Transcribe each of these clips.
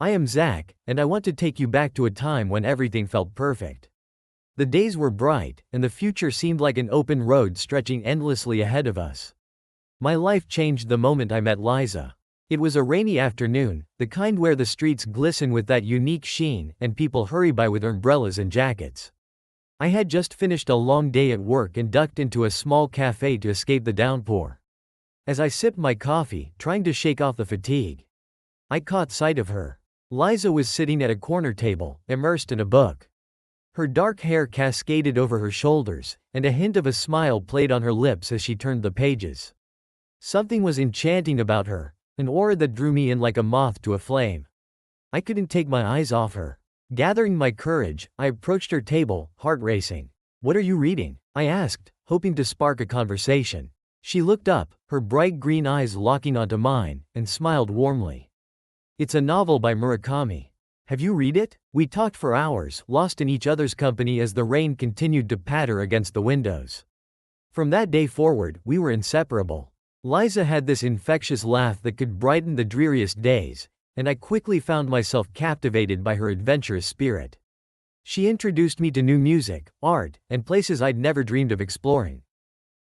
I am Zach, and I want to take you back to a time when everything felt perfect. The days were bright, and the future seemed like an open road stretching endlessly ahead of us. My life changed the moment I met Liza. It was a rainy afternoon, the kind where the streets glisten with that unique sheen and people hurry by with umbrellas and jackets. I had just finished a long day at work and ducked into a small cafe to escape the downpour. As I sipped my coffee, trying to shake off the fatigue, I caught sight of her. Liza was sitting at a corner table, immersed in a book. Her dark hair cascaded over her shoulders, and a hint of a smile played on her lips as she turned the pages. Something was enchanting about her, an aura that drew me in like a moth to a flame. I couldn't take my eyes off her. Gathering my courage, I approached her table, heart racing. "What are you reading?" I asked, hoping to spark a conversation. She looked up, her bright green eyes locking onto mine, and smiled warmly. "It's a novel by Murakami. Have you read it?" We talked for hours, lost in each other's company as the rain continued to patter against the windows. From that day forward, we were inseparable. Liza had this infectious laugh that could brighten the dreariest days, and I quickly found myself captivated by her adventurous spirit. She introduced me to new music, art, and places I'd never dreamed of exploring.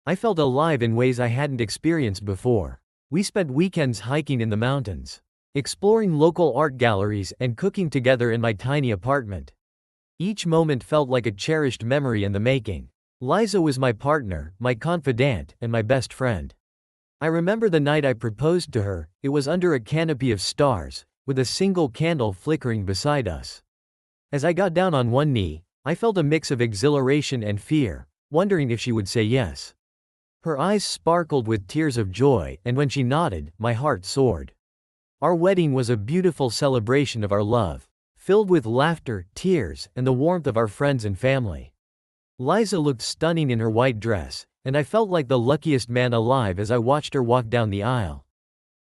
I felt alive in ways I hadn't experienced before. We spent weekends hiking in the mountains, exploring local art galleries, and cooking together in my tiny apartment. Each moment felt like a cherished memory in the making. Liza was my partner, my confidant, and my best friend. I remember the night I proposed to her. It was under a canopy of stars, with a single candle flickering beside us. As I got down on one knee, I felt a mix of exhilaration and fear, wondering if she would say yes. Her eyes sparkled with tears of joy, and when she nodded, my heart soared. Our wedding was a beautiful celebration of our love, filled with laughter, tears, and the warmth of our friends and family. Liza looked stunning in her white dress, and I felt like the luckiest man alive as I watched her walk down the aisle.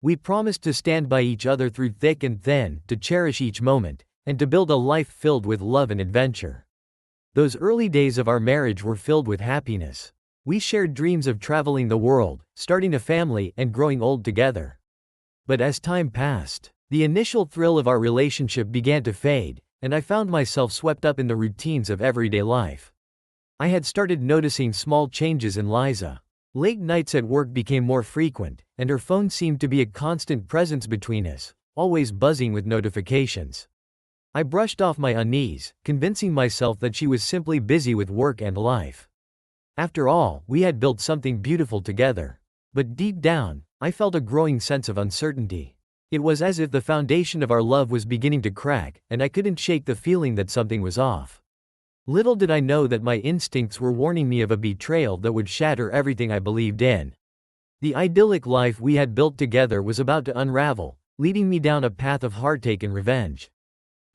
We promised to stand by each other through thick and thin, to cherish each moment, and to build a life filled with love and adventure. Those early days of our marriage were filled with happiness. We shared dreams of traveling the world, starting a family, and growing old together. But as time passed, the initial thrill of our relationship began to fade, and I found myself swept up in the routines of everyday life. I had started noticing small changes in Liza. Late nights at work became more frequent, and her phone seemed to be a constant presence between us, always buzzing with notifications. I brushed off my unease, convincing myself that she was simply busy with work and life. After all, we had built something beautiful together. But deep down, I felt a growing sense of uncertainty. It was as if the foundation of our love was beginning to crack, and I couldn't shake the feeling that something was off. Little did I know that my instincts were warning me of a betrayal that would shatter everything I believed in. The idyllic life we had built together was about to unravel, leading me down a path of heartache and revenge.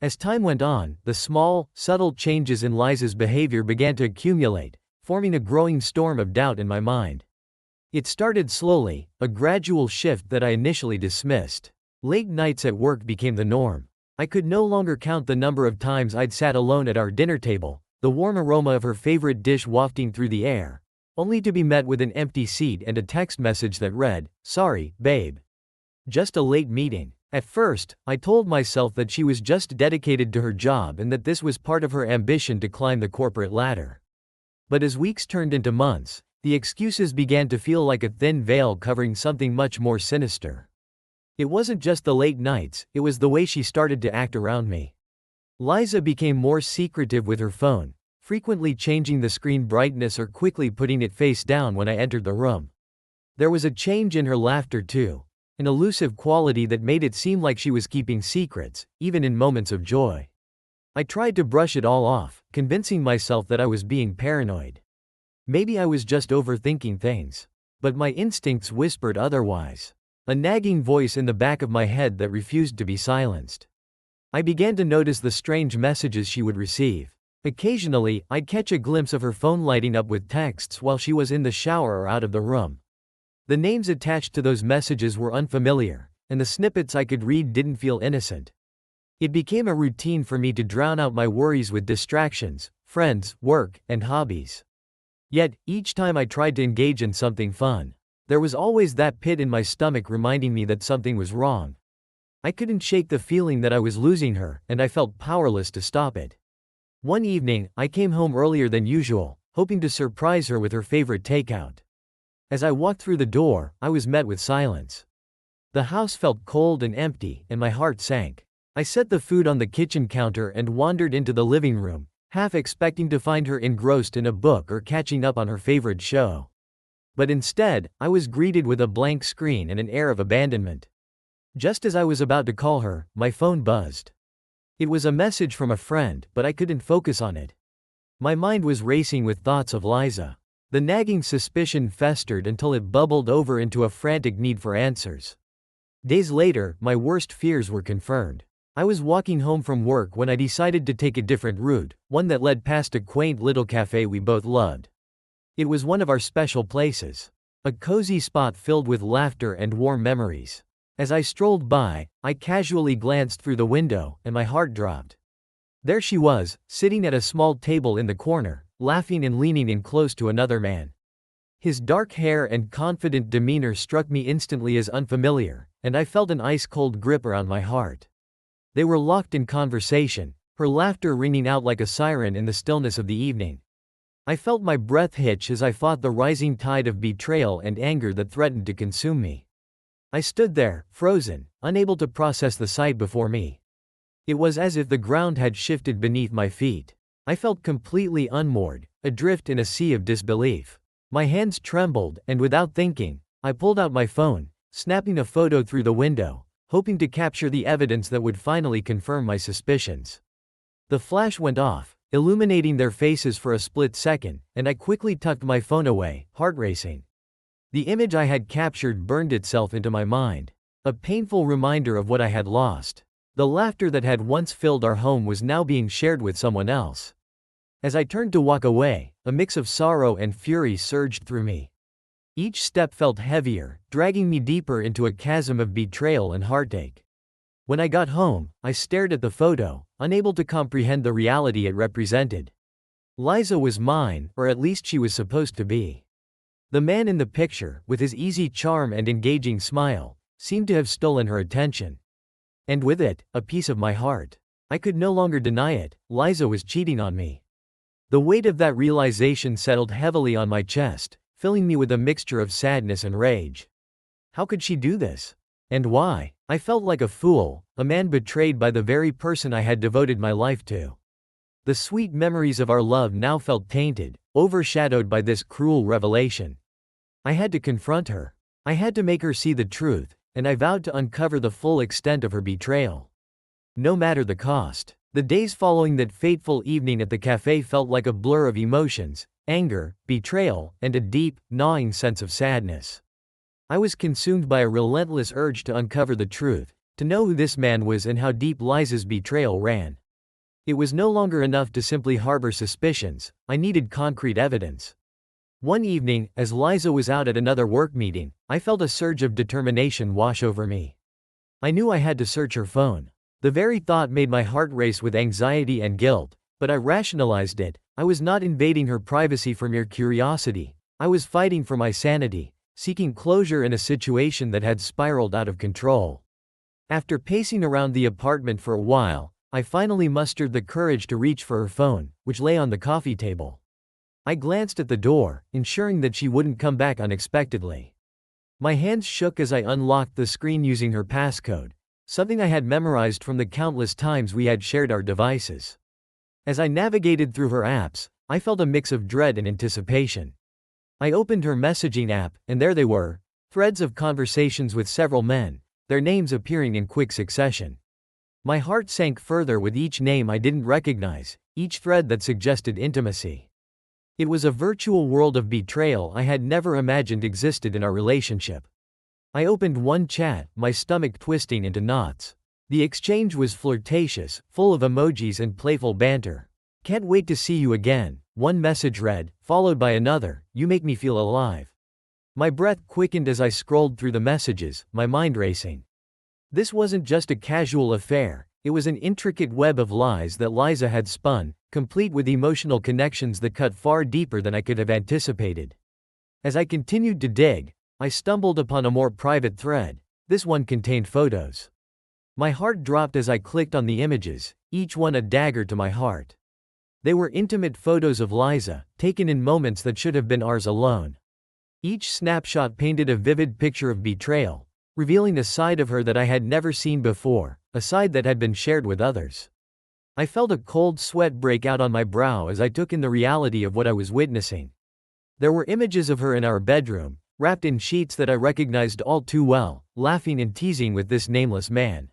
As time went on, the small, subtle changes in Liza's behavior began to accumulate, forming a growing storm of doubt in my mind. It started slowly, a gradual shift that I initially dismissed. Late nights at work became the norm. I could no longer count the number of times I'd sat alone at our dinner table, the warm aroma of her favorite dish wafting through the air, only to be met with an empty seat and a text message that read, "Sorry, babe. Just a late meeting." At first, I told myself that she was just dedicated to her job and that this was part of her ambition to climb the corporate ladder. But as weeks turned into months, the excuses began to feel like a thin veil covering something much more sinister. It wasn't just the late nights, it was the way she started to act around me. Liza became more secretive with her phone, frequently changing the screen brightness or quickly putting it face down when I entered the room. There was a change in her laughter too, an elusive quality that made it seem like she was keeping secrets, even in moments of joy. I tried to brush it all off, convincing myself that I was being paranoid. Maybe I was just overthinking things. But my instincts whispered otherwise. A nagging voice in the back of my head that refused to be silenced. I began to notice the strange messages she would receive. Occasionally, I'd catch a glimpse of her phone lighting up with texts while she was in the shower or out of the room. The names attached to those messages were unfamiliar, and the snippets I could read didn't feel innocent. It became a routine for me to drown out my worries with distractions, friends, work, and hobbies. Yet, each time I tried to engage in something fun, there was always that pit in my stomach reminding me that something was wrong. I couldn't shake the feeling that I was losing her, and I felt powerless to stop it. One evening, I came home earlier than usual, hoping to surprise her with her favorite takeout. As I walked through the door, I was met with silence. The house felt cold and empty, and my heart sank. I set the food on the kitchen counter and wandered into the living room, half expecting to find her engrossed in a book or catching up on her favorite show. But instead, I was greeted with a blank screen and an air of abandonment. Just as I was about to call her, my phone buzzed. It was a message from a friend, but I couldn't focus on it. My mind was racing with thoughts of Liza. The nagging suspicion festered until it bubbled over into a frantic need for answers. Days later, my worst fears were confirmed. I was walking home from work when I decided to take a different route, one that led past a quaint little cafe we both loved. It was one of our special places. A cozy spot filled with laughter and warm memories. As I strolled by, I casually glanced through the window, and my heart dropped. There she was, sitting at a small table in the corner, laughing and leaning in close to another man. His dark hair and confident demeanor struck me instantly as unfamiliar, and I felt an ice-cold grip around my heart. They were locked in conversation, her laughter ringing out like a siren in the stillness of the evening. I felt my breath hitch as I fought the rising tide of betrayal and anger that threatened to consume me. I stood there, frozen, unable to process the sight before me. It was as if the ground had shifted beneath my feet. I felt completely unmoored, adrift in a sea of disbelief. My hands trembled, and without thinking, I pulled out my phone, snapping a photo through the window, hoping to capture the evidence that would finally confirm my suspicions. The flash went off, illuminating their faces for a split second, and I quickly tucked my phone away, heart racing. The image I had captured burned itself into my mind, a painful reminder of what I had lost. The laughter that had once filled our home was now being shared with someone else. As I turned to walk away, a mix of sorrow and fury surged through me. Each step felt heavier, dragging me deeper into a chasm of betrayal and heartache. When I got home, I stared at the photo, unable to comprehend the reality it represented. Liza was mine, or at least she was supposed to be. The man in the picture, with his easy charm and engaging smile, seemed to have stolen her attention. And with it, a piece of my heart. I could no longer deny it, Liza was cheating on me. The weight of that realization settled heavily on my chest, filling me with a mixture of sadness and rage. How could she do this? And why? I felt like a fool, a man betrayed by the very person I had devoted my life to. The sweet memories of our love now felt tainted, overshadowed by this cruel revelation. I had to confront her. I had to make her see the truth, and I vowed to uncover the full extent of her betrayal. No matter the cost. The days following that fateful evening at the cafe felt like a blur of emotions, anger, betrayal, and a deep, gnawing sense of sadness. I was consumed by a relentless urge to uncover the truth, to know who this man was and how deep Liza's betrayal ran. It was no longer enough to simply harbor suspicions, I needed concrete evidence. One evening, as Liza was out at another work meeting, I felt a surge of determination wash over me. I knew I had to search her phone. The very thought made my heart race with anxiety and guilt, but I rationalized it. I was not invading her privacy for mere curiosity. I was fighting for my sanity, seeking closure in a situation that had spiraled out of control. After pacing around the apartment for a while, I finally mustered the courage to reach for her phone, which lay on the coffee table. I glanced at the door, ensuring that she wouldn't come back unexpectedly. My hands shook as I unlocked the screen using her passcode, something I had memorized from the countless times we had shared our devices. As I navigated through her apps, I felt a mix of dread and anticipation. I opened her messaging app, and there they were, threads of conversations with several men, their names appearing in quick succession. My heart sank further with each name I didn't recognize, each thread that suggested intimacy. It was a virtual world of betrayal I had never imagined existed in our relationship. I opened one chat, my stomach twisting into knots. The exchange was flirtatious, full of emojis and playful banter. "Can't wait to see you again," one message read, followed by another, "You make me feel alive." My breath quickened as I scrolled through the messages, my mind racing. This wasn't just a casual affair, it was an intricate web of lies that Liza had spun, complete with emotional connections that cut far deeper than I could have anticipated. As I continued to dig, I stumbled upon a more private thread. This one contained photos. My heart dropped as I clicked on the images, each one a dagger to my heart. They were intimate photos of Liza, taken in moments that should have been ours alone. Each snapshot painted a vivid picture of betrayal, revealing a side of her that I had never seen before, a side that had been shared with others. I felt a cold sweat break out on my brow as I took in the reality of what I was witnessing. There were images of her in our bedroom, wrapped in sheets that I recognized all too well, laughing and teasing with this nameless man.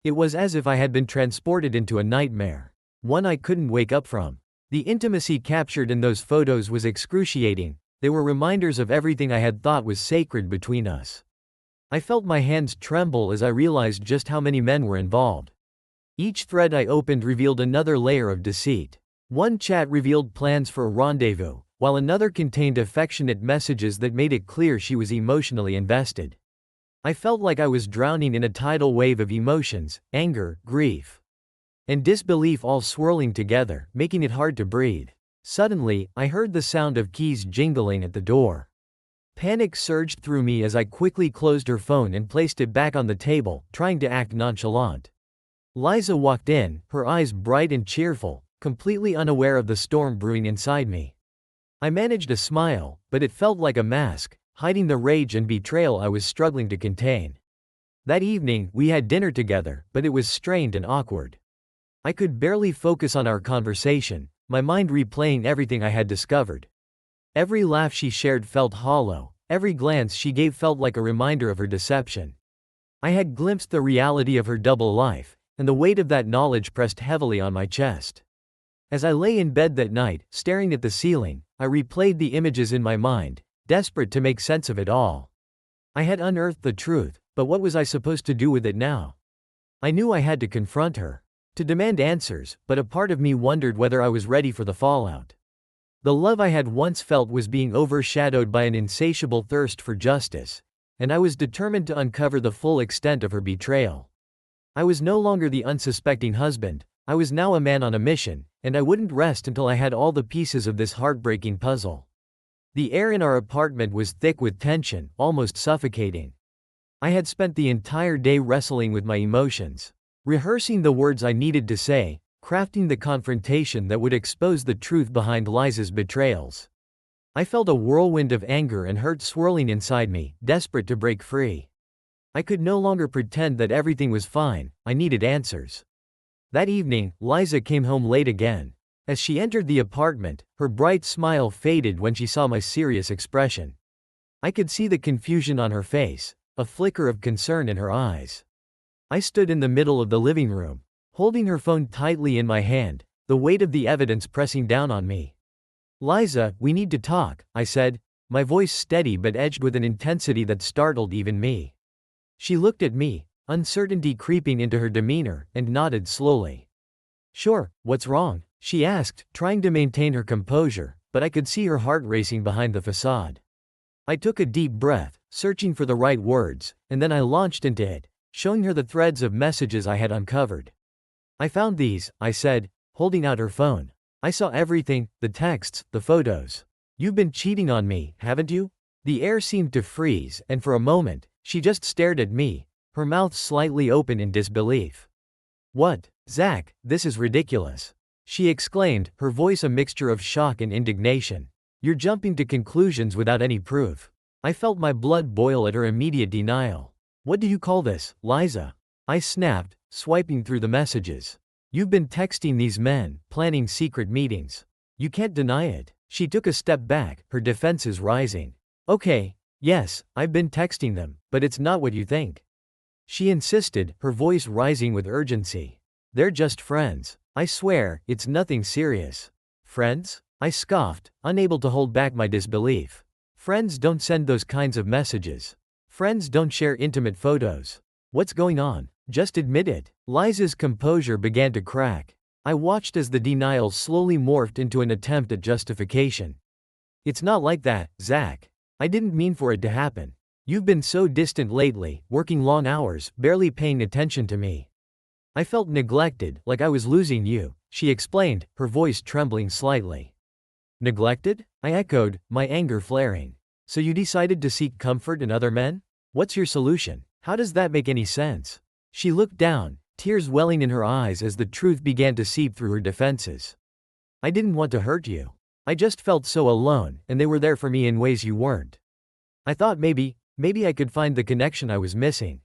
It was as if I had been transported into a nightmare, one I couldn't wake up from. The intimacy captured in those photos was excruciating. They were reminders of everything I had thought was sacred between us. I felt my hands tremble as I realized just how many men were involved. Each thread I opened revealed another layer of deceit. One chat revealed plans for a rendezvous, while another contained affectionate messages that made it clear she was emotionally invested. I felt like I was drowning in a tidal wave of emotions, anger, grief, and disbelief all swirling together, making it hard to breathe. Suddenly, I heard the sound of keys jingling at the door. Panic surged through me as I quickly closed her phone and placed it back on the table, trying to act nonchalant. Liza walked in, her eyes bright and cheerful, completely unaware of the storm brewing inside me. I managed a smile, but it felt like a mask, hiding the rage and betrayal I was struggling to contain. That evening, we had dinner together, but it was strained and awkward. I could barely focus on our conversation, my mind replaying everything I had discovered. Every laugh she shared felt hollow, every glance she gave felt like a reminder of her deception. I had glimpsed the reality of her double life, and the weight of that knowledge pressed heavily on my chest. As I lay in bed that night, staring at the ceiling, I replayed the images in my mind, desperate to make sense of it all. I had unearthed the truth, but what was I supposed to do with it now? I knew I had to confront her, to demand answers, but a part of me wondered whether I was ready for the fallout. The love I had once felt was being overshadowed by an insatiable thirst for justice, and I was determined to uncover the full extent of her betrayal. I was no longer the unsuspecting husband, I was now a man on a mission, and I wouldn't rest until I had all the pieces of this heartbreaking puzzle. The air in our apartment was thick with tension, almost suffocating. I had spent the entire day wrestling with my emotions, rehearsing the words I needed to say, crafting the confrontation that would expose the truth behind Liza's betrayals. I felt a whirlwind of anger and hurt swirling inside me, desperate to break free. I could no longer pretend that everything was fine, I needed answers. That evening, Liza came home late again. As she entered the apartment, her bright smile faded when she saw my serious expression. I could see the confusion on her face, a flicker of concern in her eyes. I stood in the middle of the living room, holding her phone tightly in my hand, the weight of the evidence pressing down on me. "Liza, we need to talk," I said, my voice steady but edged with an intensity that startled even me. She looked at me, uncertainty creeping into her demeanor, and nodded slowly. "Sure, what's wrong?" she asked, trying to maintain her composure, but I could see her heart racing behind the facade. I took a deep breath, searching for the right words, and then I launched into it, showing her the threads of messages I had uncovered. "I found these," I said, holding out her phone. "I saw everything, the texts, the photos. You've been cheating on me, haven't you?" The air seemed to freeze, and for a moment, she just stared at me, her mouth slightly open in disbelief. "What, Zach, this is ridiculous," she exclaimed, her voice a mixture of shock and indignation. "You're jumping to conclusions without any proof." I felt my blood boil at her immediate denial. "What do you call this, Liza?" I snapped, swiping through the messages. "You've been texting these men, planning secret meetings. You can't deny it." She took a step back, her defenses rising. "Okay, yes, I've been texting them, but it's not what you think," she insisted, her voice rising with urgency. "They're just friends. I swear, it's nothing serious." "Friends?" I scoffed, unable to hold back my disbelief. "Friends don't send those kinds of messages. Friends don't share intimate photos. What's going on? Just admit it." Liza's composure began to crack. I watched as the denial slowly morphed into an attempt at justification. "It's not like that, Zach. I didn't mean for it to happen. You've been so distant lately, working long hours, barely paying attention to me. I felt neglected, like I was losing you," she explained, her voice trembling slightly. "Neglected?" I echoed, my anger flaring. "So you decided to seek comfort in other men? What's your solution? How does that make any sense?" She looked down, tears welling in her eyes as the truth began to seep through her defenses. I didn't want to hurt you. I just felt so alone, and they were there for me in ways you weren't. I thought maybe I could find the connection I was missing.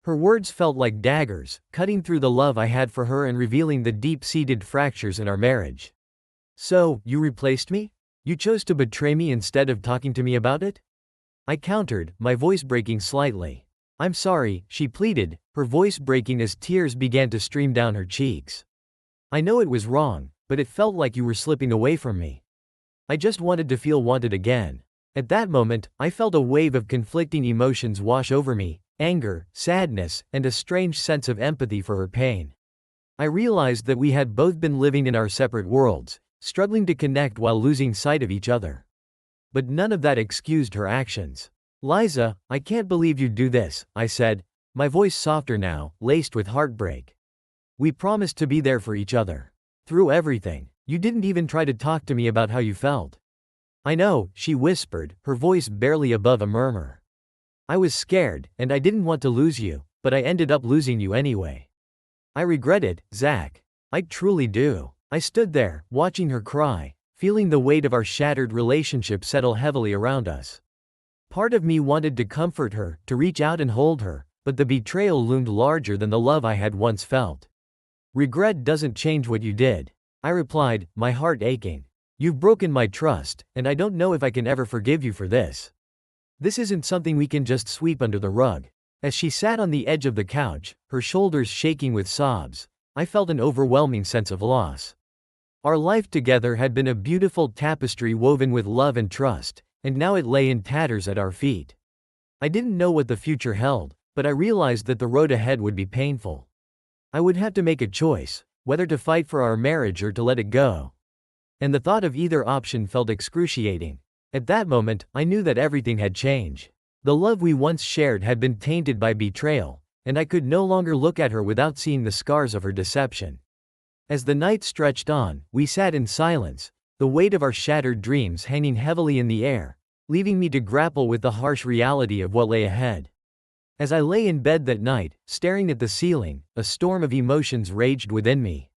Her words felt like daggers, cutting through the love I had for her and revealing the deep-seated fractures in our marriage. So, you replaced me? You chose to betray me instead of talking to me about it? I countered, my voice breaking slightly. I'm sorry, she pleaded, her voice breaking as tears began to stream down her cheeks. I know it was wrong, but it felt like you were slipping away from me. I just wanted to feel wanted again. At that moment, I felt a wave of conflicting emotions wash over me, anger, sadness, and a strange sense of empathy for her pain. I realized that we had both been living in our separate worlds, struggling to connect while losing sight of each other. But none of that excused her actions. Liza, I can't believe you'd do this, I said, my voice softer now, laced with heartbreak. We promised to be there for each other. Through everything. You didn't even try to talk to me about how you felt. I know, she whispered, her voice barely above a murmur. I was scared, and I didn't want to lose you, but I ended up losing you anyway. I regret it, Zach. I truly do. I stood there, watching her cry, feeling the weight of our shattered relationship settle heavily around us. Part of me wanted to comfort her, to reach out and hold her, but the betrayal loomed larger than the love I had once felt. Regret doesn't change what you did, I replied, my heart aching. You've broken my trust, and I don't know if I can ever forgive you for this. This isn't something we can just sweep under the rug. As she sat on the edge of the couch, her shoulders shaking with sobs, I felt an overwhelming sense of loss. Our life together had been a beautiful tapestry woven with love and trust, and now it lay in tatters at our feet. I didn't know what the future held, but I realized that the road ahead would be painful. I would have to make a choice, whether to fight for our marriage or to let it go. And the thought of either option felt excruciating. At that moment, I knew that everything had changed. The love we once shared had been tainted by betrayal, and I could no longer look at her without seeing the scars of her deception. As the night stretched on, we sat in silence, the weight of our shattered dreams hanging heavily in the air, leaving me to grapple with the harsh reality of what lay ahead. As I lay in bed that night, staring at the ceiling, a storm of emotions raged within me.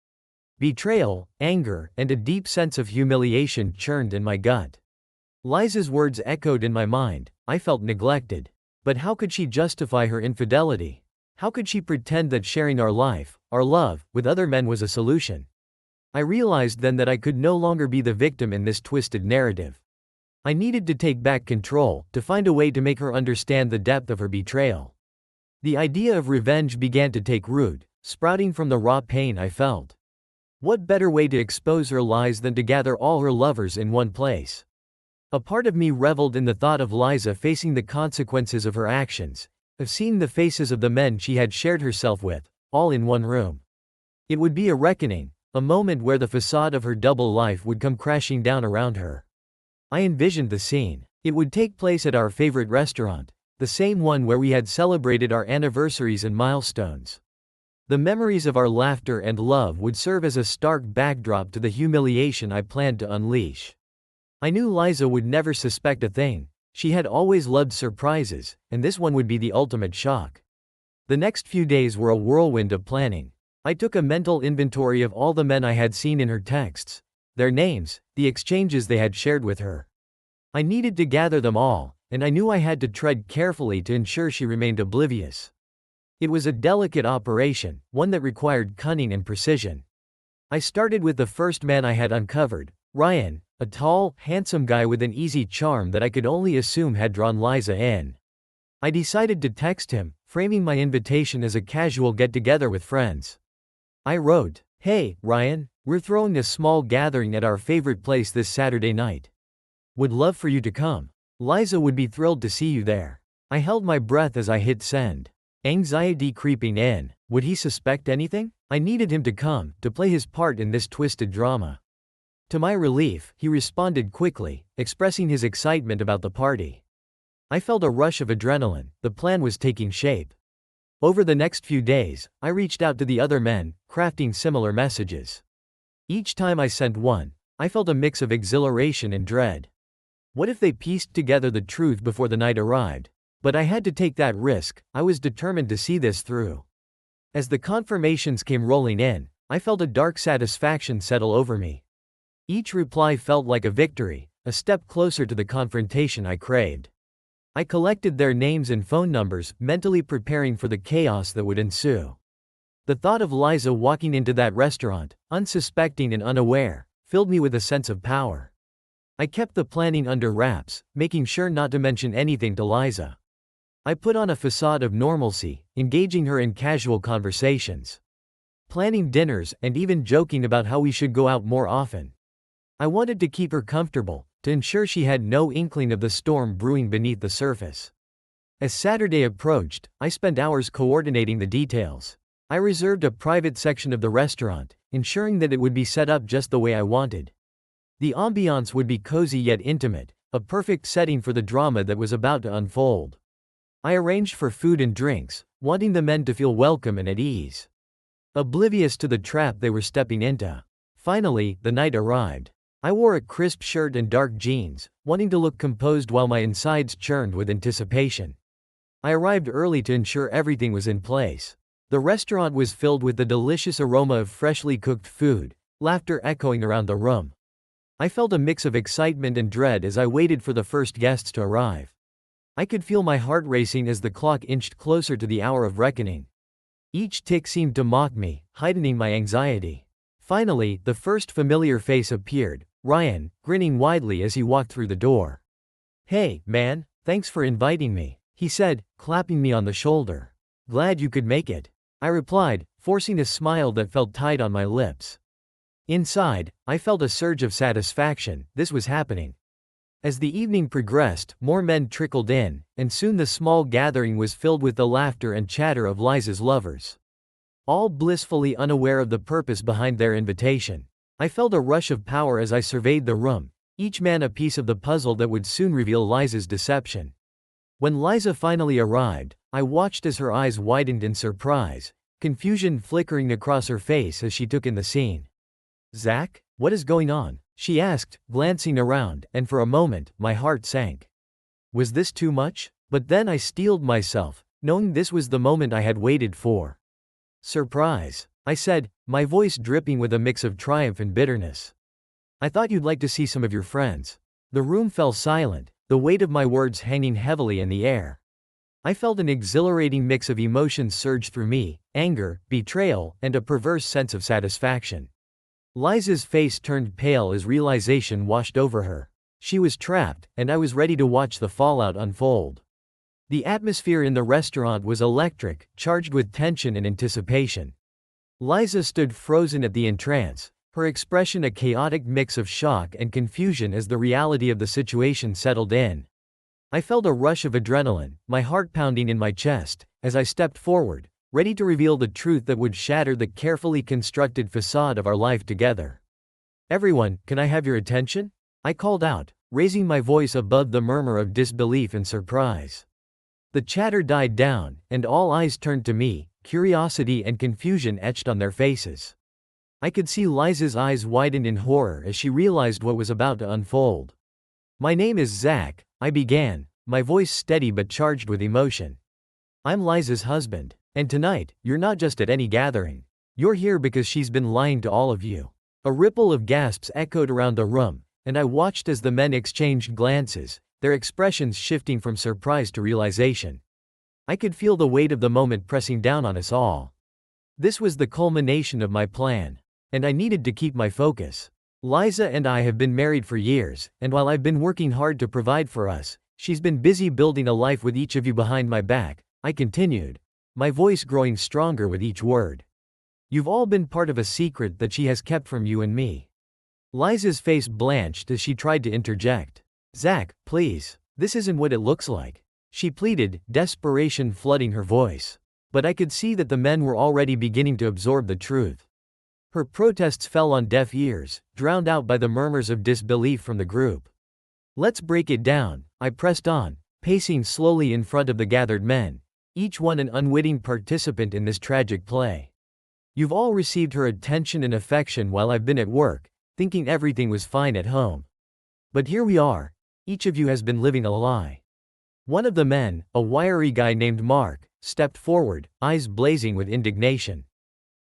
Betrayal, anger, and a deep sense of humiliation churned in my gut. Liza's words echoed in my mind. I felt neglected. But how could she justify her infidelity? How could she pretend that sharing our life, our love, with other men was a solution? I realized then that I could no longer be the victim in this twisted narrative. I needed to take back control, to find a way to make her understand the depth of her betrayal. The idea of revenge began to take root, sprouting from the raw pain I felt. What better way to expose her lies than to gather all her lovers in one place? A part of me reveled in the thought of Liza facing the consequences of her actions, of seeing the faces of the men she had shared herself with, all in one room. It would be a reckoning, a moment where the facade of her double life would come crashing down around her. I envisioned the scene. It would take place at our favorite restaurant, the same one where we had celebrated our anniversaries and milestones. The memories of our laughter and love would serve as a stark backdrop to the humiliation I planned to unleash. I knew Liza would never suspect a thing. She had always loved surprises, and this one would be the ultimate shock. The next few days were a whirlwind of planning. I took a mental inventory of all the men I had seen in her texts, their names, the exchanges they had shared with her. I needed to gather them all, and I knew I had to tread carefully to ensure she remained oblivious. It was a delicate operation, one that required cunning and precision. I started with the first man I had uncovered, Ryan, a tall, handsome guy with an easy charm that I could only assume had drawn Liza in. I decided to text him, framing my invitation as a casual get-together with friends. I wrote, "Hey, Ryan, we're throwing a small gathering at our favorite place this Saturday night. Would love for you to come. Liza would be thrilled to see you there." I held my breath as I hit send. Anxiety creeping in. Would he suspect anything? I needed him to come, to play his part in this twisted drama. To my relief, he responded quickly, expressing his excitement about the party. I felt a rush of adrenaline. The plan was taking shape. Over the next few days, I reached out to the other men, crafting similar messages. Each time I sent one, I felt a mix of exhilaration and dread. What if they pieced together the truth before the night arrived? But I had to take that risk. I was determined to see this through. As the confirmations came rolling in, I felt a dark satisfaction settle over me. Each reply felt like a victory, a step closer to the confrontation I craved. I collected their names and phone numbers, mentally preparing for the chaos that would ensue. The thought of Liza walking into that restaurant, unsuspecting and unaware, filled me with a sense of power. I kept the planning under wraps, making sure not to mention anything to Liza. I put on a facade of normalcy, engaging her in casual conversations, planning dinners, and even joking about how we should go out more often. I wanted to keep her comfortable, to ensure she had no inkling of the storm brewing beneath the surface. As Saturday approached, I spent hours coordinating the details. I reserved a private section of the restaurant, ensuring that it would be set up just the way I wanted. The ambiance would be cozy yet intimate, a perfect setting for the drama that was about to unfold. I arranged for food and drinks, wanting the men to feel welcome and at ease, oblivious to the trap they were stepping into. Finally, the night arrived. I wore a crisp shirt and dark jeans, wanting to look composed while my insides churned with anticipation. I arrived early to ensure everything was in place. The restaurant was filled with the delicious aroma of freshly cooked food, laughter echoing around the room. I felt a mix of excitement and dread as I waited for the first guests to arrive. I could feel my heart racing as the clock inched closer to the hour of reckoning. Each tick seemed to mock me, heightening my anxiety. Finally, the first familiar face appeared, Ryan, grinning widely as he walked through the door. "Hey, man, thanks for inviting me," he said, clapping me on the shoulder. "Glad you could make it," I replied, forcing a smile that felt tight on my lips. Inside, I felt a surge of satisfaction. This was happening. As the evening progressed, more men trickled in, and soon the small gathering was filled with the laughter and chatter of Liza's lovers, all blissfully unaware of the purpose behind their invitation. I felt a rush of power as I surveyed the room, each man a piece of the puzzle that would soon reveal Liza's deception. When Liza finally arrived, I watched as her eyes widened in surprise, confusion flickering across her face as she took in the scene. "Zach, what is going on?" she asked, glancing around, and for a moment, my heart sank. Was this too much? But then I steeled myself, knowing this was the moment I had waited for. "Surprise," I said, my voice dripping with a mix of triumph and bitterness. "I thought you'd like to see some of your friends." The room fell silent, the weight of my words hanging heavily in the air. I felt an exhilarating mix of emotions surge through me, anger, betrayal, and a perverse sense of satisfaction. Liza's face turned pale as realization washed over her. She was trapped, and I was ready to watch the fallout unfold. The atmosphere in the restaurant was electric, charged with tension and anticipation. Liza stood frozen at the entrance, her expression a chaotic mix of shock and confusion as the reality of the situation settled in. I felt a rush of adrenaline, my heart pounding in my chest, as I stepped forward, ready to reveal the truth that would shatter the carefully constructed facade of our life together. "Everyone, can I have your attention?" I called out, raising my voice above the murmur of disbelief and surprise. The chatter died down, and all eyes turned to me, curiosity and confusion etched on their faces. I could see Liza's eyes widen in horror as she realized what was about to unfold. "My name is Zach," I began, my voice steady but charged with emotion. "I'm Liza's husband. And tonight, you're not just at any gathering. You're here because she's been lying to all of you." A ripple of gasps echoed around the room, and I watched as the men exchanged glances, their expressions shifting from surprise to realization. I could feel the weight of the moment pressing down on us all. This was the culmination of my plan, and I needed to keep my focus. "Liza and I have been married for years, and while I've been working hard to provide for us, she's been busy building a life with each of you behind my back," I continued, my voice growing stronger with each word. "You've all been part of a secret that she has kept from you and me." Liza's face blanched as she tried to interject. "Zach, please, this isn't what it looks like," she pleaded, desperation flooding her voice. But I could see that the men were already beginning to absorb the truth. Her protests fell on deaf ears, drowned out by the murmurs of disbelief from the group. "Let's break it down," I pressed on, pacing slowly in front of the gathered men, each one an unwitting participant in this tragic play. "You've all received her attention and affection while I've been at work, thinking everything was fine at home. But here we are, each of you has been living a lie." One of the men, a wiry guy named Mark, stepped forward, eyes blazing with indignation.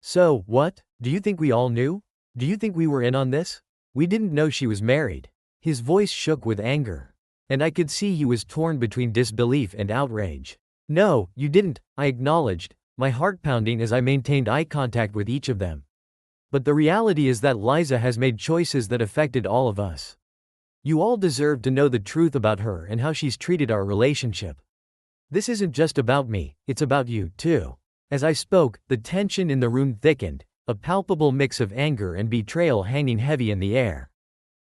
So, what? Do you think we all knew? Do you think we were in on this? We didn't know she was married. His voice shook with anger. And I could see he was torn between disbelief and outrage. No, you didn't, I acknowledged, my heart pounding as I maintained eye contact with each of them. But the reality is that Liza has made choices that affected all of us. You all deserve to know the truth about her and how she's treated our relationship. This isn't just about me, it's about you, too. As I spoke, the tension in the room thickened, a palpable mix of anger and betrayal hanging heavy in the air.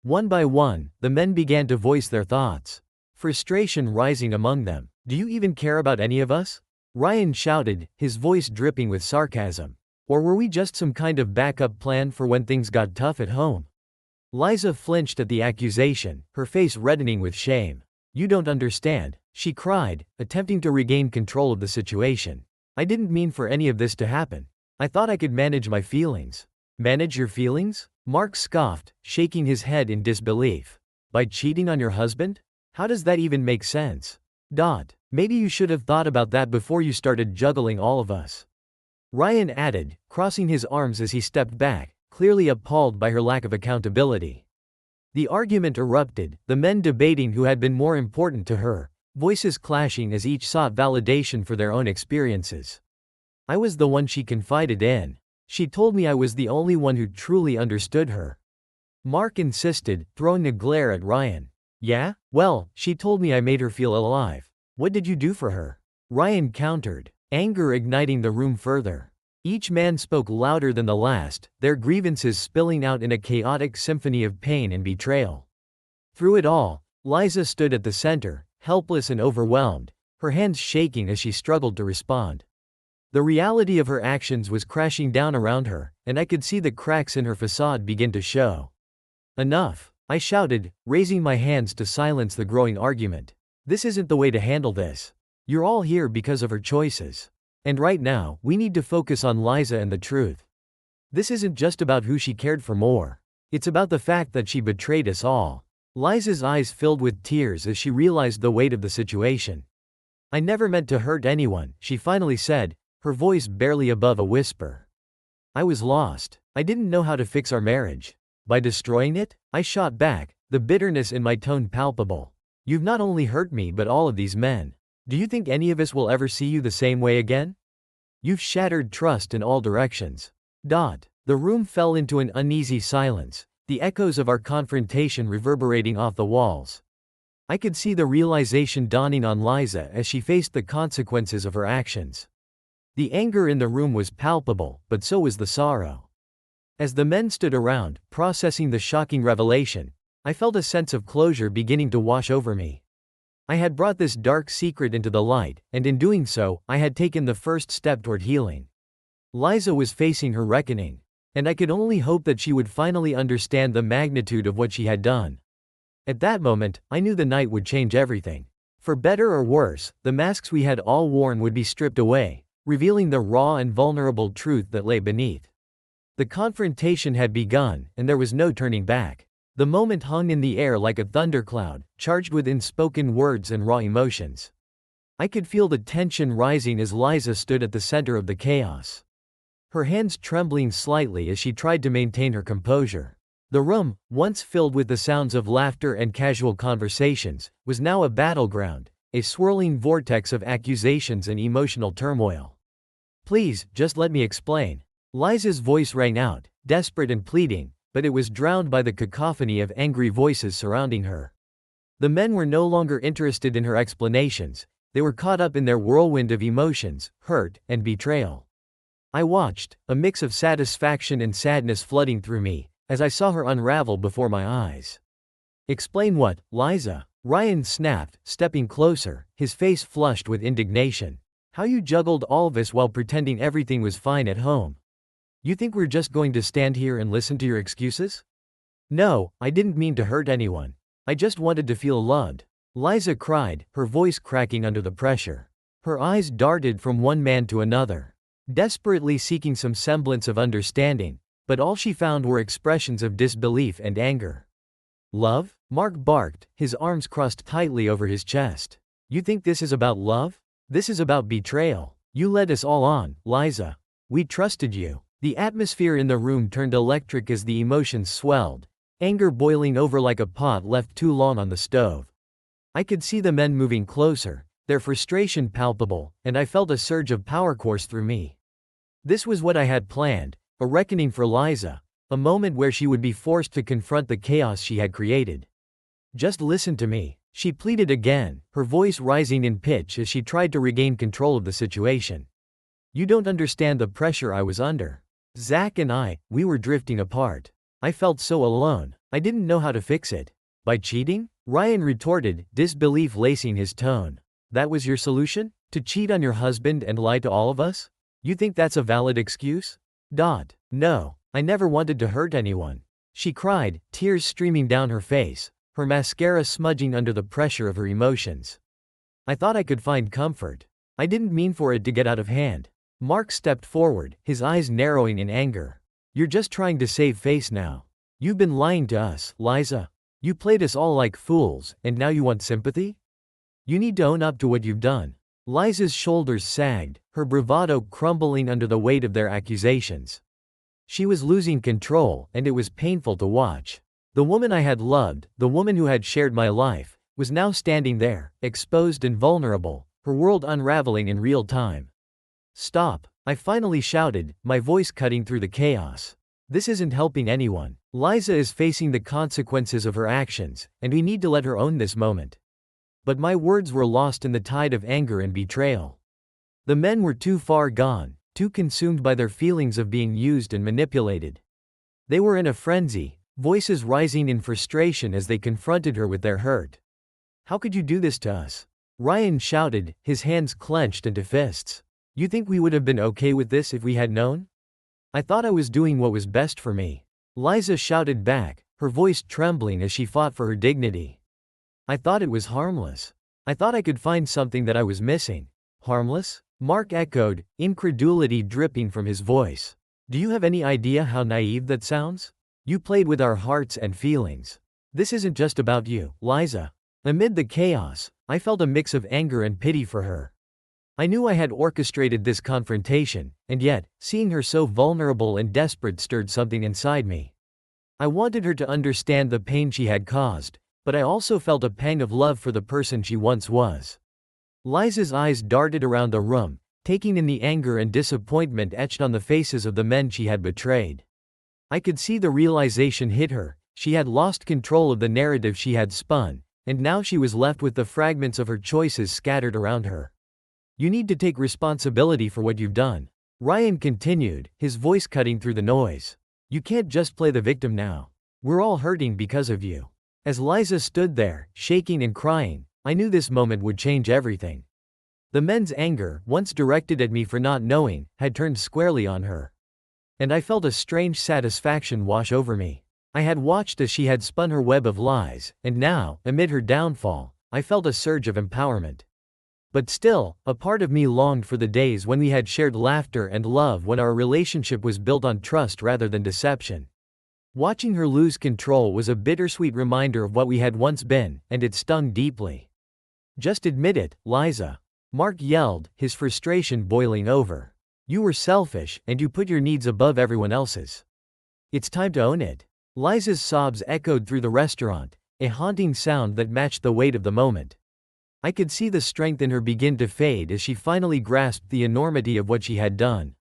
One by one, the men began to voice their thoughts, frustration rising among them. Do you even care about any of us? Ryan shouted, his voice dripping with sarcasm. Or were we just some kind of backup plan for when things got tough at home? Liza flinched at the accusation, her face reddening with shame. You don't understand, she cried, attempting to regain control of the situation. I didn't mean for any of this to happen. I thought I could manage my feelings. Manage your feelings? Mark scoffed, shaking his head in disbelief. By cheating on your husband? How does that even make sense? Maybe you should have thought about that before you started juggling all of us. Ryan added, crossing his arms as he stepped back, clearly appalled by her lack of accountability. The argument erupted, the men debating who had been more important to her, voices clashing as each sought validation for their own experiences. I was the one she confided in. She told me I was the only one who truly understood her. Mark insisted, throwing a glare at Ryan. Yeah? Well, she told me I made her feel alive. What did you do for her? Ryan countered, anger igniting the room further. Each man spoke louder than the last, their grievances spilling out in a chaotic symphony of pain and betrayal. Through it all, Liza stood at the center, helpless and overwhelmed, her hands shaking as she struggled to respond. The reality of her actions was crashing down around her, and I could see the cracks in her facade begin to show. Enough, I shouted, raising my hands to silence the growing argument. This isn't the way to handle this. You're all here because of her choices. And right now, we need to focus on Liza and the truth. This isn't just about who she cared for more. It's about the fact that she betrayed us all. Liza's eyes filled with tears as she realized the weight of the situation. I never meant to hurt anyone, she finally said, her voice barely above a whisper. I was lost. I didn't know how to fix our marriage. By destroying it? I shot back, the bitterness in my tone palpable. You've not only hurt me but all of these men. Do you think any of us will ever see you the same way again? You've shattered trust in all directions. The room fell into an uneasy silence, the echoes of our confrontation reverberating off the walls. I could see the realization dawning on Liza as she faced the consequences of her actions. The anger in the room was palpable, but so was the sorrow. As the men stood around, processing the shocking revelation, I felt a sense of closure beginning to wash over me. I had brought this dark secret into the light, and in doing so, I had taken the first step toward healing. Liza was facing her reckoning, and I could only hope that she would finally understand the magnitude of what she had done. At that moment, I knew the night would change everything. For better or worse, the masks we had all worn would be stripped away, revealing the raw and vulnerable truth that lay beneath. The confrontation had begun, and there was no turning back. The moment hung in the air like a thundercloud, charged with unspoken words and raw emotions. I could feel the tension rising as Liza stood at the center of the chaos. Her hands trembling slightly as she tried to maintain her composure. The room, once filled with the sounds of laughter and casual conversations, was now a battleground, a swirling vortex of accusations and emotional turmoil. Please, just let me explain. Liza's voice rang out, desperate and pleading, but it was drowned by the cacophony of angry voices surrounding her. The men were no longer interested in her explanations, they were caught up in their whirlwind of emotions, hurt, and betrayal. I watched, a mix of satisfaction and sadness flooding through me, as I saw her unravel before my eyes. Explain what, Liza? Ryan snapped, stepping closer, his face flushed with indignation. How you juggled all of this while pretending everything was fine at home. You think we're just going to stand here and listen to your excuses? No, I didn't mean to hurt anyone. I just wanted to feel loved. Liza cried, her voice cracking under the pressure. Her eyes darted from one man to another, desperately seeking some semblance of understanding, but all she found were expressions of disbelief and anger. Love? Mark barked, his arms crossed tightly over his chest. You think this is about love? This is about betrayal. You led us all on, Liza. We trusted you. The atmosphere in the room turned electric as the emotions swelled, anger boiling over like a pot left too long on the stove. I could see the men moving closer, their frustration palpable, and I felt a surge of power course through me. This was what I had planned, a reckoning for Liza, a moment where she would be forced to confront the chaos she had created. Just listen to me, she pleaded again, her voice rising in pitch as she tried to regain control of the situation. You don't understand the pressure I was under. Zach and we were drifting apart. I felt so alone, I didn't know how to fix it. By cheating? Ryan retorted, disbelief lacing his tone. That was your solution? To cheat on your husband and lie to all of us? You think that's a valid excuse? No, I never wanted to hurt anyone. She cried, tears streaming down her face, her mascara smudging under the pressure of her emotions. I thought I could find comfort. I didn't mean for it to get out of hand. Mark stepped forward, his eyes narrowing in anger. You're just trying to save face now. You've been lying to us, Liza. You played us all like fools, and now you want sympathy? You need to own up to what you've done. Liza's shoulders sagged, her bravado crumbling under the weight of their accusations. She was losing control, and it was painful to watch. The woman I had loved, the woman who had shared my life, was now standing there, exposed and vulnerable, her world unraveling in real time. Stop, I finally shouted, my voice cutting through the chaos. This isn't helping anyone. Liza is facing the consequences of her actions, and we need to let her own this moment. But my words were lost in the tide of anger and betrayal. The men were too far gone, too consumed by their feelings of being used and manipulated. They were in a frenzy, voices rising in frustration as they confronted her with their hurt. How could you do this to us? Ryan shouted, his hands clenched into fists. You think we would have been okay with this if we had known? I thought I was doing what was best for me. Liza shouted back, her voice trembling as she fought for her dignity. I thought it was harmless. I thought I could find something that I was missing. Harmless? Mark echoed, incredulity dripping from his voice. Do you have any idea how naive that sounds? You played with our hearts and feelings. This isn't just about you, Liza. Amid the chaos, I felt a mix of anger and pity for her. I knew I had orchestrated this confrontation, and yet, seeing her so vulnerable and desperate stirred something inside me. I wanted her to understand the pain she had caused, but I also felt a pang of love for the person she once was. Liza's eyes darted around the room, taking in the anger and disappointment etched on the faces of the men she had betrayed. I could see the realization hit her, she had lost control of the narrative she had spun, and now she was left with the fragments of her choices scattered around her. You need to take responsibility for what you've done. Ryan continued, his voice cutting through the noise. You can't just play the victim now. We're all hurting because of you. As Liza stood there, shaking and crying, I knew this moment would change everything. The men's anger, once directed at me for not knowing, had turned squarely on her. And I felt a strange satisfaction wash over me. I had watched as she had spun her web of lies, and now, amid her downfall, I felt a surge of empowerment. But still, a part of me longed for the days when we had shared laughter and love, when our relationship was built on trust rather than deception. Watching her lose control was a bittersweet reminder of what we had once been, and it stung deeply. Just admit it, Liza. Mark yelled, his frustration boiling over. You were selfish, and you put your needs above everyone else's. It's time to own it. Liza's sobs echoed through the restaurant, a haunting sound that matched the weight of the moment. I could see the strength in her begin to fade as she finally grasped the enormity of what she had done.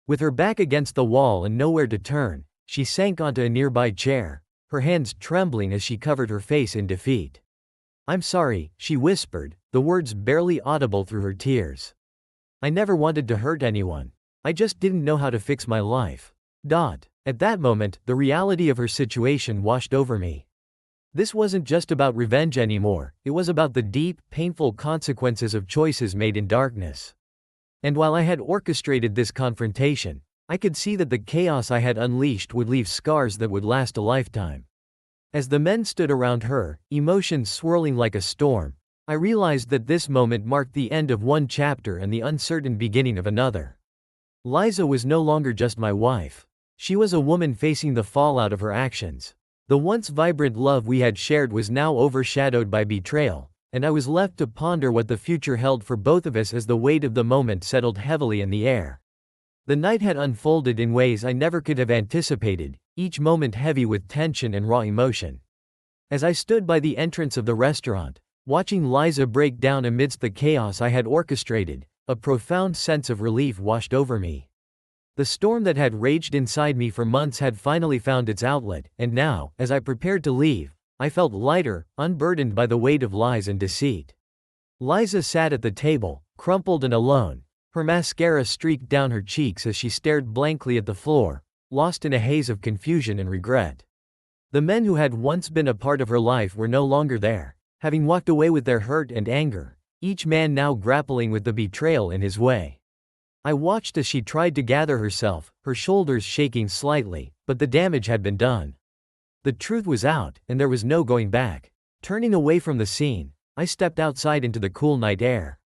With her back against the wall and nowhere to turn, she sank onto a nearby chair, her hands trembling as she covered her face in defeat. I'm sorry, she whispered, the words barely audible through her tears. I never wanted to hurt anyone. I just didn't know how to fix my life. At that moment, the reality of her situation washed over me. This wasn't just about revenge anymore, it was about the deep, painful consequences of choices made in darkness. And while I had orchestrated this confrontation, I could see that the chaos I had unleashed would leave scars that would last a lifetime. As the men stood around her, emotions swirling like a storm, I realized that this moment marked the end of one chapter and the uncertain beginning of another. Liza was no longer just my wife. She was a woman facing the fallout of her actions. The once vibrant love we had shared was now overshadowed by betrayal, and I was left to ponder what the future held for both of us as the weight of the moment settled heavily in the air. The night had unfolded in ways I never could have anticipated, each moment heavy with tension and raw emotion. As I stood by the entrance of the restaurant, watching Liza break down amidst the chaos I had orchestrated, a profound sense of relief washed over me. The storm that had raged inside me for months had finally found its outlet, and now, as I prepared to leave, I felt lighter, unburdened by the weight of lies and deceit. Liza sat at the table, crumpled and alone, her mascara streaked down her cheeks as she stared blankly at the floor, lost in a haze of confusion and regret. The men who had once been a part of her life were no longer there, having walked away with their hurt and anger, each man now grappling with the betrayal in his way. I watched as she tried to gather herself, her shoulders shaking slightly, but the damage had been done. The truth was out, and there was no going back. Turning away from the scene, I stepped outside into the cool night air.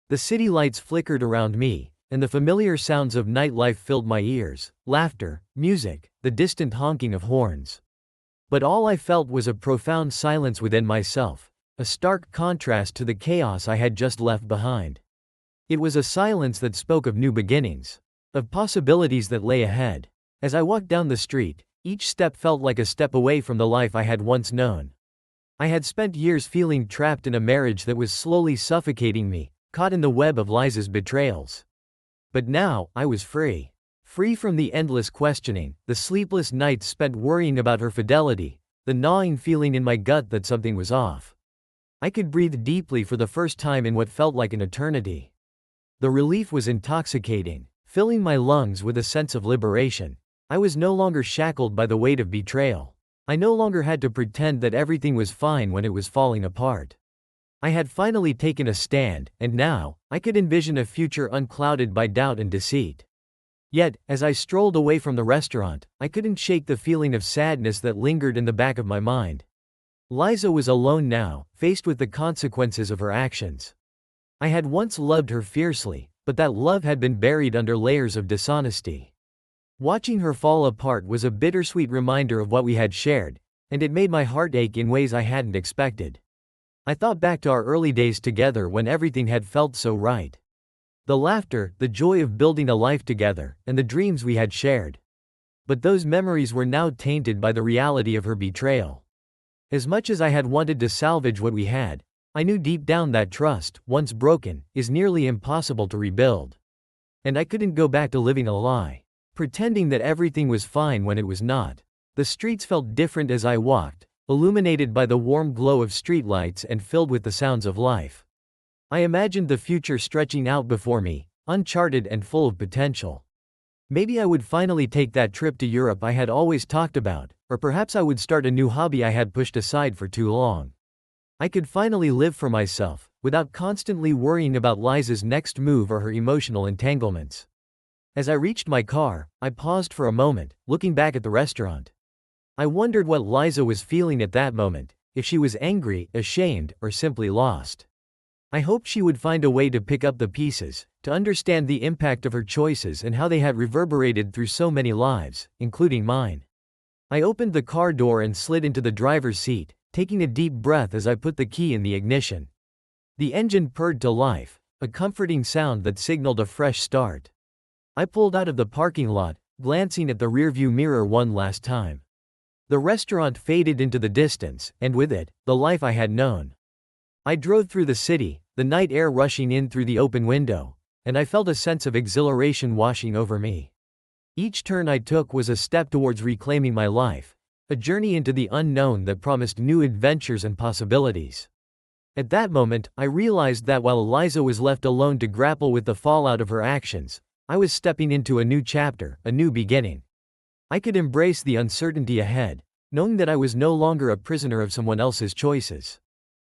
The city lights flickered around me, and the familiar sounds of nightlife filled my ears: laughter, music, the distant honking of horns. But all I felt was a profound silence within myself, a stark contrast to the chaos I had just left behind. It was a silence that spoke of new beginnings, of possibilities that lay ahead. As I walked down the street, each step felt like a step away from the life I had once known. I had spent years feeling trapped in a marriage that was slowly suffocating me, caught in the web of Liza's betrayals. But now, I was free. Free from the endless questioning, the sleepless nights spent worrying about her fidelity, the gnawing feeling in my gut that something was off. I could breathe deeply for the first time in what felt like an eternity. The relief was intoxicating, filling my lungs with a sense of liberation. I was no longer shackled by the weight of betrayal. I no longer had to pretend that everything was fine when it was falling apart. I had finally taken a stand, and now, I could envision a future unclouded by doubt and deceit. Yet, as I strolled away from the restaurant, I couldn't shake the feeling of sadness that lingered in the back of my mind. Liza was alone now, faced with the consequences of her actions. I had once loved her fiercely, but that love had been buried under layers of dishonesty. Watching her fall apart was a bittersweet reminder of what we had shared, and it made my heart ache in ways I hadn't expected. I thought back to our early days together when everything had felt so right. The laughter, the joy of building a life together, and the dreams we had shared. But those memories were now tainted by the reality of her betrayal. As much as I had wanted to salvage what we had, I knew deep down that trust, once broken, is nearly impossible to rebuild. And I couldn't go back to living a lie, pretending that everything was fine when it was not. The streets felt different as I walked, illuminated by the warm glow of streetlights and filled with the sounds of life. I imagined the future stretching out before me, uncharted and full of potential. Maybe I would finally take that trip to Europe I had always talked about, or perhaps I would start a new hobby I had pushed aside for too long. I could finally live for myself, without constantly worrying about Liza's next move or her emotional entanglements. As I reached my car, I paused for a moment, looking back at the restaurant. I wondered what Liza was feeling at that moment, if she was angry, ashamed, or simply lost. I hoped she would find a way to pick up the pieces, to understand the impact of her choices and how they had reverberated through so many lives, including mine. I opened the car door and slid into the driver's seat, taking a deep breath as I put the key in the ignition. The engine purred to life, a comforting sound that signaled a fresh start. I pulled out of the parking lot, glancing at the rearview mirror one last time. The restaurant faded into the distance, and with it, the life I had known. I drove through the city, the night air rushing in through the open window, and I felt a sense of exhilaration washing over me. Each turn I took was a step towards reclaiming my life, a journey into the unknown that promised new adventures and possibilities. At that moment, I realized that while Liza was left alone to grapple with the fallout of her actions, I was stepping into a new chapter, a new beginning. I could embrace the uncertainty ahead, knowing that I was no longer a prisoner of someone else's choices.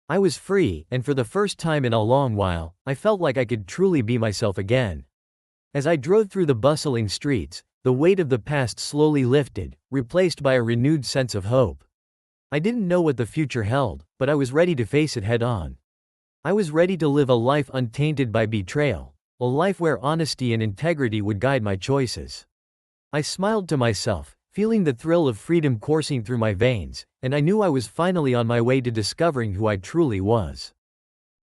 I was free, and for the first time in a long while, I felt like I could truly be myself again. As I drove through the bustling streets, the weight of the past slowly lifted, replaced by a renewed sense of hope. I didn't know what the future held, but I was ready to face it head on. I was ready to live a life untainted by betrayal, a life where honesty and integrity would guide my choices. I smiled to myself, feeling the thrill of freedom coursing through my veins, and I knew I was finally on my way to discovering who I truly was.